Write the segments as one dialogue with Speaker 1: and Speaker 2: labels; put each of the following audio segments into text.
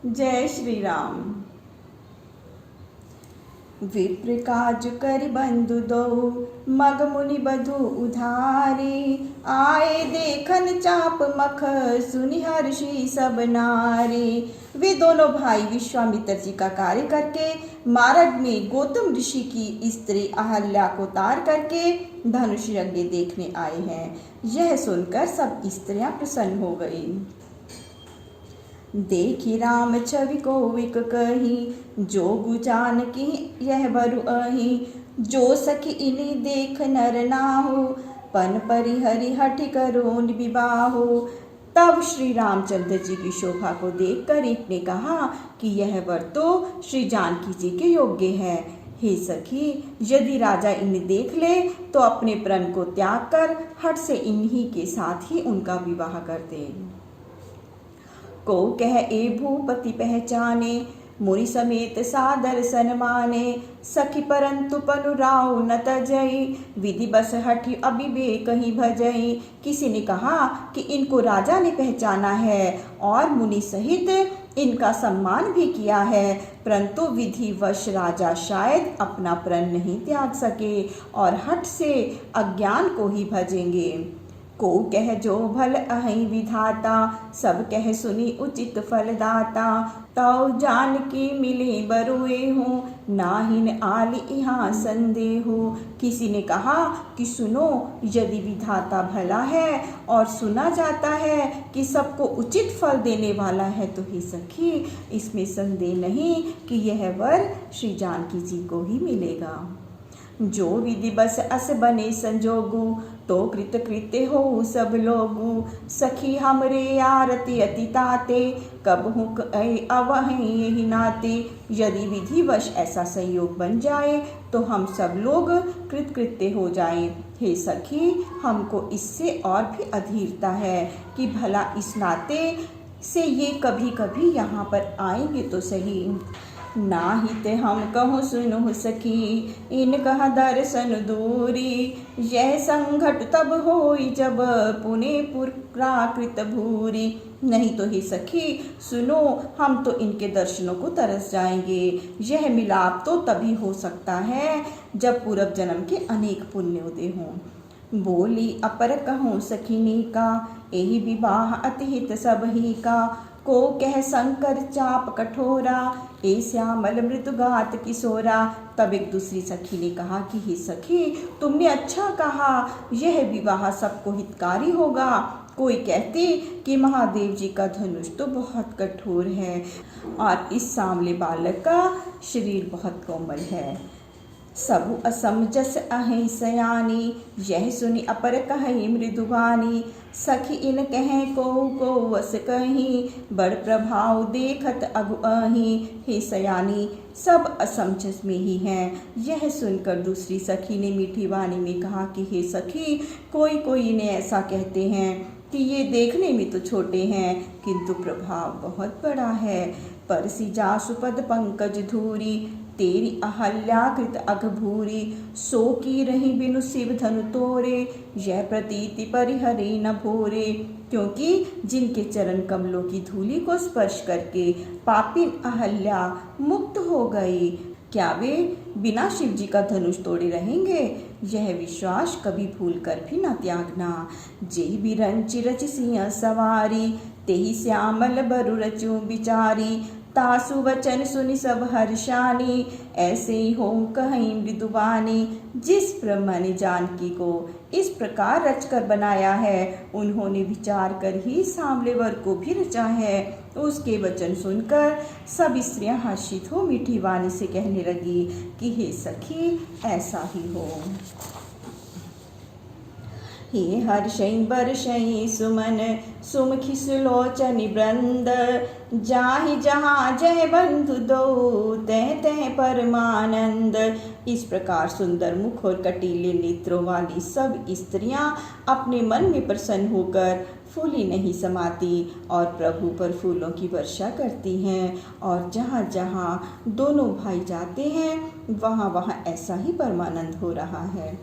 Speaker 1: जय श्री राम। विप्र काज कर बंधु दो, मग मुनि बधु उधारी। आए देखन चाप मख, सुनि हर्षि सब नारी। वे दोनों भाई विश्वामित्र जी का कार्य करके मार्ग में गौतम ऋषि की स्त्री अहल्या को तार करके धनुष यज्ञ देखने आए हैं। यह सुनकर सब स्त्रियां प्रसन्न हो गईं। देखी राम छवि को विक कही, जोगु जानकी यह बरु अही। जो सखी इन्हीं देख नर नाहु, पन परिहरि हठि करो विबाहु। तब श्री रामचंद्र जी की शोभा को देखकर एक ने कहा कि यह वर तो श्री जानकी जी के योग्य है। हे सखी, यदि राजा इन्हें देख ले तो अपने प्रण को त्याग कर हठ से इन्हीं के साथ ही उनका विवाह कर दे। को कह ए भूपति पहचाने, मुनि समेत सादर सन्माने। सखी परंतु पनुराव न तजई, विधि बस हठि अविवेक ही भजई। किसी ने कहा कि इनको राजा ने पहचाना है और मुनि सहित इनका सम्मान भी किया है, परंतु विधिवश राजा शायद अपना प्रण नहीं त्याग सके और हठ से अज्ञान को ही भजेंगे। को कह जो भल अहि विधाता, सब कह सुनी उचित फलदाता। तौ जानकी मिले बरुए हो, नाहिन आली यहाँ संदेहो। किसी ने कहा कि सुनो, यदि विधाता भला है और सुना जाता है कि सबको उचित फल देने वाला है तो हे सखी, इसमें संदेह नहीं कि यह वर श्री जानकी जी को ही मिलेगा। जो विधि बस अस बने संजोगु, तो कृत कृत्य हो सब लोगु। सखी हमरे आरती अति ताते, कबहु अवहें यही नाते। यदि विधिवश ऐसा संयोग बन जाए तो हम सब लोग कृतकृत्य हो जाएं। हे सखी, हमको इससे और भी अधीरता है कि भला इस नाते से ये कभी कभी यहाँ पर आएंगे तो सही। नाहित हम कहूँ सुनो सखी, इन कहा दर्शन दूरी। यह संघट तब होई जब पुने पुराकृत भूरी। नहीं तो हे सखी सुनो, हम तो इनके दर्शनों को तरस जाएंगे। यह मिलाप तो तभी हो सकता है जब पूर्व जन्म के अनेक पुण्योदय हों। बोली अपर कहूँ सखिनी का, यही विवाह अतिहित सब ही का। को कह शंकर चाप कठोरा, ए श्यामल मृदुगात किशोरा। तब एक दूसरी सखी ने कहा कि हे सखी, तुमने अच्छा कहा, यह विवाह सबको हितकारी होगा। कोई कहती कि महादेव जी का धनुष तो बहुत कठोर है और इस सांवले बालक का शरीर बहुत कोमल है। सबु असमजस अहि सयानी, यह सुनी अपर कहि मृदुवानी। सखी इन कहें को वस कहीं, बड़ प्रभाव देखत अगु अहि। हे सयानी, सब असमंजस में ही हैं। यह सुनकर दूसरी सखी ने मीठी वाणी में कहा कि हे सखी, कोई कोई इन्हें ऐसा कहते हैं कि ये देखने में तो छोटे हैं किंतु प्रभाव बहुत बड़ा है। परसी जासु पद पंकज धूरी, तेरी अहल्याकृत अघभूरी। सो की रही बिनु शिव धनु तोरे, यह प्रतीति परिहरे न भोरे। क्योंकि जिनके चरण कमलों की धूलि को स्पर्श करके पापिन अहल्या मुक्त हो गई, क्या वे बिना शिव जी का धनुष तोड़े रहेंगे? यह विश्वास कभी भूल कर भी न त्यागना। जेहि बिरंचि रचि सिंह सवारी, तेहि श्यामल बरु रचु बिचारी। तासु वचन सुनि सब हर्षानी, ऐसे ही हो कहीं मृदुवानी। जिस ब्रह्मा ने जानकी को इस प्रकार रचकर बनाया है, उन्होंने विचार कर ही सांवले वर को भी रचा है। उसके वचन सुनकर सब स्त्रियां हर्षित हो मीठी वाणी से कहने लगी कि हे सखी, ऐसा ही हो। हे हर्षई बरषई सुमन, सुमुखी सुलोचन वृंद। जाहि जहाँ जय बंधु दो, तह तह परमानंद। इस प्रकार सुंदर मुख और कटीले नेत्रों वाली सब स्त्रियां अपने मन में प्रसन्न होकर फूली नहीं समाती और प्रभु पर फूलों की वर्षा करती हैं। और जहाँ जहाँ दोनों भाई जाते हैं वहाँ वहाँ ऐसा ही परमानंद हो रहा है।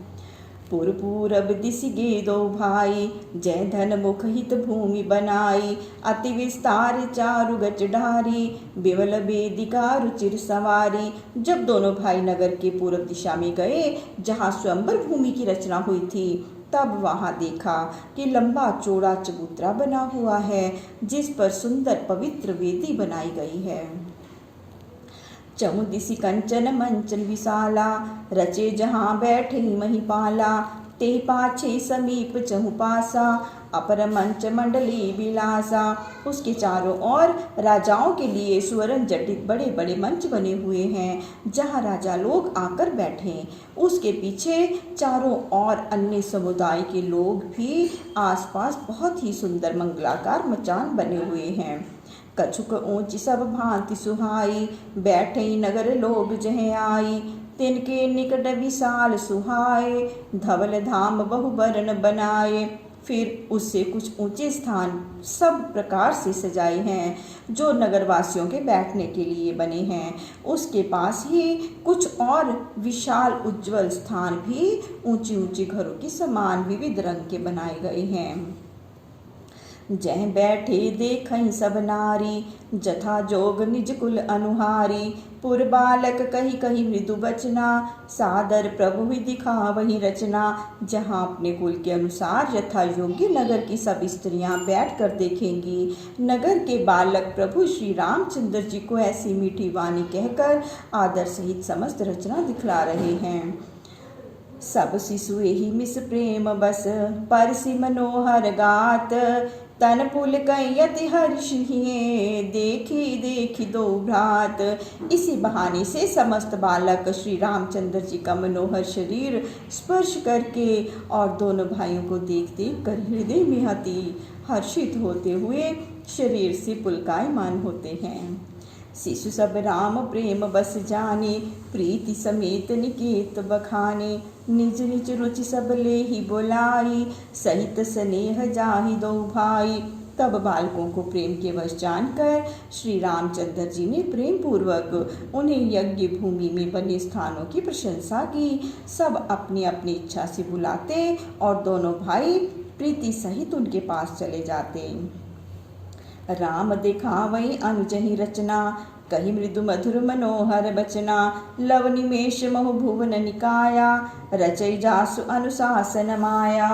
Speaker 1: पूरब दिस गे दो भाई, जय धन मुख हित भूमि बनाई। अति विस्तार चारु गच ढारी, बिमल वेदिका रुचिर सवारी। जब दोनों भाई नगर के पूर्व दिशा में गए जहाँ स्वयंवर भूमि की रचना हुई थी, तब वहां देखा कि लंबा चौड़ा चबूतरा बना हुआ है, जिस पर सुंदर पवित्र वेदी बनाई गई है। चहुदिसि कंचन मंचन विशाला, रचे जहाँ बैठे महिपाला। ते पाछे समीप चहु पासा, अपर मंच मंडली विलासा। उसके चारों ओर राजाओं के लिए सुवर्ण जटित बड़े बड़े मंच बने हुए हैं, जहाँ राजा लोग आकर बैठे। उसके पीछे चारों ओर अन्य समुदाय के लोग भी आसपास बहुत ही सुंदर मंगलाकार मचान बने हुए हैं। कछुक ऊंची सब भांति सुहाई, बैठे नगर लोग जह आई। तिनके निकट विशाल सुहाए, धवल धाम बहुबरन बनाए। फिर उससे कुछ ऊंचे स्थान सब प्रकार से सजाए हैं, जो नगरवासियों के बैठने के लिए बने हैं। उसके पास ही कुछ और विशाल उज्जवल स्थान भी ऊंची ऊंची घरों के समान विविध रंग के बनाए गए हैं। जह बैठे देखई सब नारी, जथा जोग निज कुल अनुहारी। पुर बालक कही कही मृदु बचना, सादर प्रभु ही दिखावही रचना। जहाँ अपने कुल के अनुसार यथा योग्य नगर की सब स्त्रियां बैठकर देखेंगी, नगर के बालक प्रभु श्री रामचंद्र जी को ऐसी मीठी वाणी कहकर आदर सहित समस्त रचना दिखला रहे हैं। सब शिशु ही मिस प्रेम बस, परसि मनोहर गात। तन पुल कई अति हर्ष हिये, देखी देखी दो भ्रात। इसी बहाने से समस्त बालक श्री रामचंद्र जी का मनोहर शरीर स्पर्श करके और दोनों भाइयों को देख देख कर हृदय में अति हर्षित होते हुए शरीर से पुलकायमान होते हैं। शिशु सब राम प्रेम बस जाने, प्रीति समेत निकेत बखाने। निज निज रुचि सब ले ही बोलाई, सहित स्नेह जाहि दो भाई। तब बालकों को प्रेम के वश जानकर श्री रामचंद्र जी ने प्रेम पूर्वक उन्हें यज्ञ भूमि में बने स्थानों की प्रशंसा की। सब अपनी अपनी इच्छा से बुलाते और दोनों भाई प्रीति सहित उनके पास चले जाते। राम दिखावई अनुजहि रचना, कही मृदु मधुर मनोहर बचना। लव निमेष महु भुवन निकाया, रचई जासु अनुशासन माया।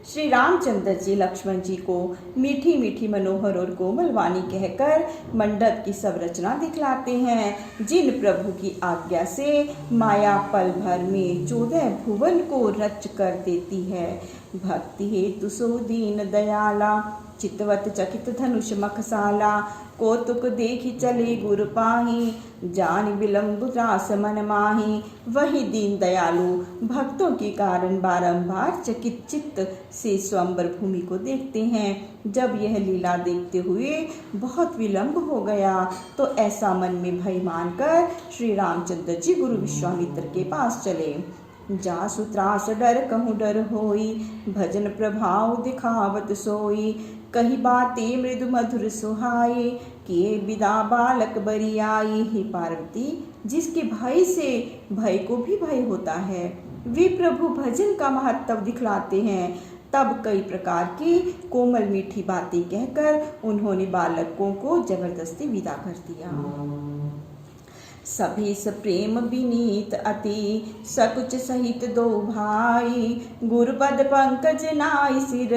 Speaker 1: श्री रामचंद्र जी लक्ष्मण जी को मीठी मीठी मनोहर और कोमल वाणी कहकर मंडप की सब रचना दिखलाते हैं, जिन प्रभु की आज्ञा से माया पल भर में 14 भुवन को रच कर देती है। भक्ति हेतु सो दीन दयाला, चितवत चकित धनुष मखसाला। कौतुक देखी चले गुरु पाही, जान विलंब त्रास मन माही। वही दीन दयालु भक्तों के कारण बारंबार चकित चित्त से स्वयंवर भूमि को देखते हैं। जब यह लीला देखते हुए बहुत विलंब हो गया, तो ऐसा मन में भय मानकर श्री रामचंद्र जी गुरु विश्वामित्र के पास चले। जासु त्रास डर कहूँ डर होई, भजन प्रभाव दिखावत सोई। कही बातें मृदु मधुर सुहाई, किए विदा बालक बरी आई। हे पार्वती, जिसके भय से भय को भी भय होता है, वे प्रभु भजन का महत्व दिखलाते हैं। तब कई प्रकार की कोमल मीठी बातें कहकर उन्होंने बालकों को जबरदस्ती विदा कर दिया। सभी प्रेम विनीत अति, सकुच सहित दो भाई। गुरुपद पंकज नाई सिर,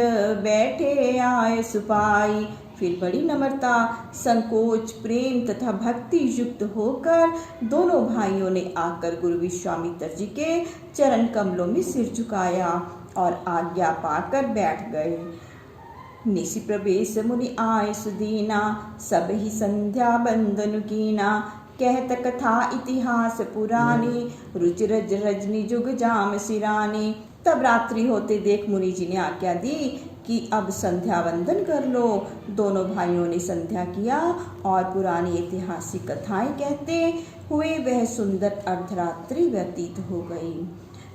Speaker 1: बैठे आए सुपाई। फिर बड़ी नम्रता, संकोच, प्रेम तथा भक्ति युक्त होकर दोनों भाइयों ने आकर गुरु विश्वामित्र जी के चरण कमलों में सिर झुकाया और आज्ञा पाकर बैठ गए। निशि प्रवेश मुनि आए सुदीना, सब ही संध्या बंदन कीना। कहत कथा इतिहास पुरानी, रुचि रज रजनी जुग जाम सिरानी। तब रात्रि होते देख मुनि जी ने आज्ञा दी कि अब संध्या वंदन कर लो। दोनों भाइयों ने संध्या किया और पुरानी ऐतिहासिक कथाएं कहते हुए वह सुंदर अर्धरात्रि व्यतीत हो गई।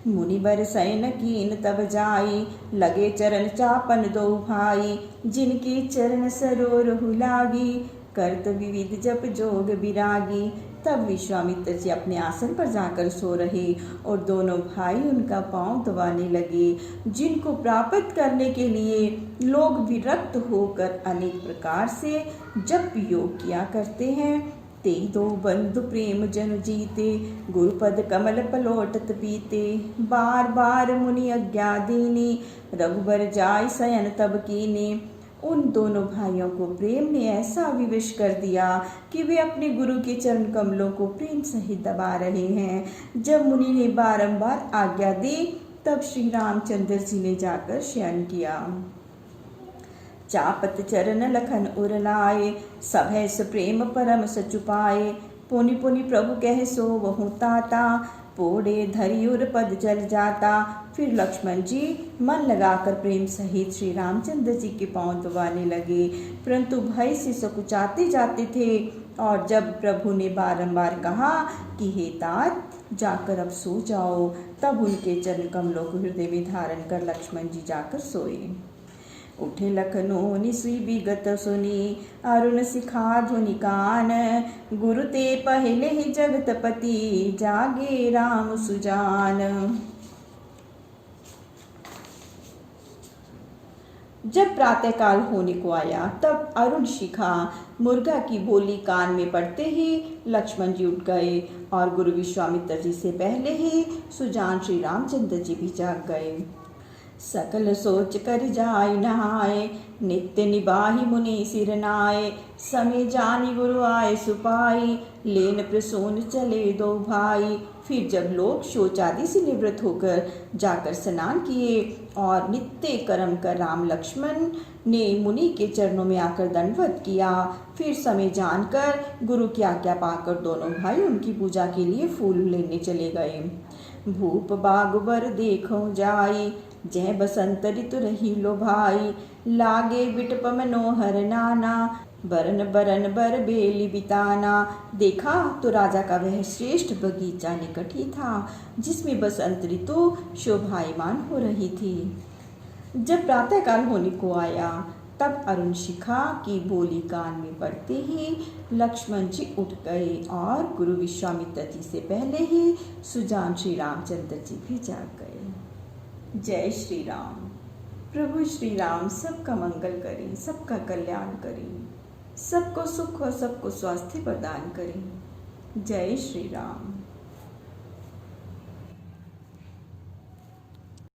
Speaker 1: मुनिवर सैन कीन तब जाई, लगे चरण चापन दो भाई। जिनके चरण सरोर लागी, करत विविध जप जोग विरागी। तब विश्वामित्र जी अपने आसन पर जाकर सो रहे और दोनों भाई उनका पांव दबाने लगे, जिनको प्राप्त करने के लिए लोग विरक्त होकर अनेक प्रकार से जप योग किया करते हैं। ते दो बंधु प्रेम जन जीते, गुरुपद कमल पलोटत पीते, बार बार मुनि आज्ञा दीनी, रघुबर जाय शयन तब कीने। उन दोनों भाइयों को प्रेम ने ऐसा विवश कर दिया कि वे अपने गुरु के चरण कमलों को प्रेम सहित दबा रहे हैं। जब मुनि ने बारंबार आज्ञा दी तब श्री रामचंद्र जी ने जाकर शयन किया। चापत चरण लखन उरलाए, सभय प्रेम परम सचुपाए, पुनि पुनि प्रभु कह सो वहु ताता, पोड़े धरियुर पद जल जाता। फिर लक्ष्मण जी मन लगाकर प्रेम सहित श्री रामचंद्र जी के पांव दबाने लगे, परंतु भय से सकुचाते जाते थे। और जब प्रभु ने बारंबार कहा कि हे तात जाकर अब सो जाओ, तब उनके चरण कमलों को हृदय में धारण कर लक्ष्मण जी जाकर सोए। उठे लखनऊ निसुई विगत सुनी, अरुण शिखा ध्वनि कान, गुरु ते पहले ही जगतपति, जागे राम सुजान। जब प्रातःकाल होने को आया तब अरुण शिखा मुर्गा की बोली कान में पड़ते ही लक्ष्मण जी उठ गए और गुरु विश्वामित्र जी से पहले ही सुजान श्री रामचंद्र जी भी जाग गए। सकल सोच कर जाय नहाए, नित्य निबाहि मुनि सिर नाए, समय जानी गुरु आए सुपाई, लेन प्रसून चले दो भाई। फिर जब लोग शौच आदि से निवृत्त होकर जाकर स्नान किए और नित्य कर्म कर राम लक्ष्मण ने मुनि के चरणों में आकर दंडवत किया, फिर समय जानकर गुरु की आज्ञा पाकर दोनों भाई उनकी पूजा के लिए फूल लेने चले गए। भूप बागुबर देखो जाई, जय बसंत ऋतु रही लो भाई, लागे बिटप मनोहर नाना, बरन बरन बर बेली बिताना। देखा तो राजा का वह श्रेष्ठ बगीचा निकट ही था जिसमें बसंत ऋतु शोभायमान हो रही थी। जब प्रातःकाल होने को आया तब अरुण शिखा की बोली कान में पड़ते ही लक्ष्मण जी उठ गए और गुरु विश्वामित्र जी से पहले ही सुजान श्री रामचंद्र जी भी जाग गए। जय श्री राम। प्रभु श्री राम सबका मंगल करें, सबका कल्याण करें, सबको सुख और सबको स्वास्थ्य प्रदान करें। जय श्री राम।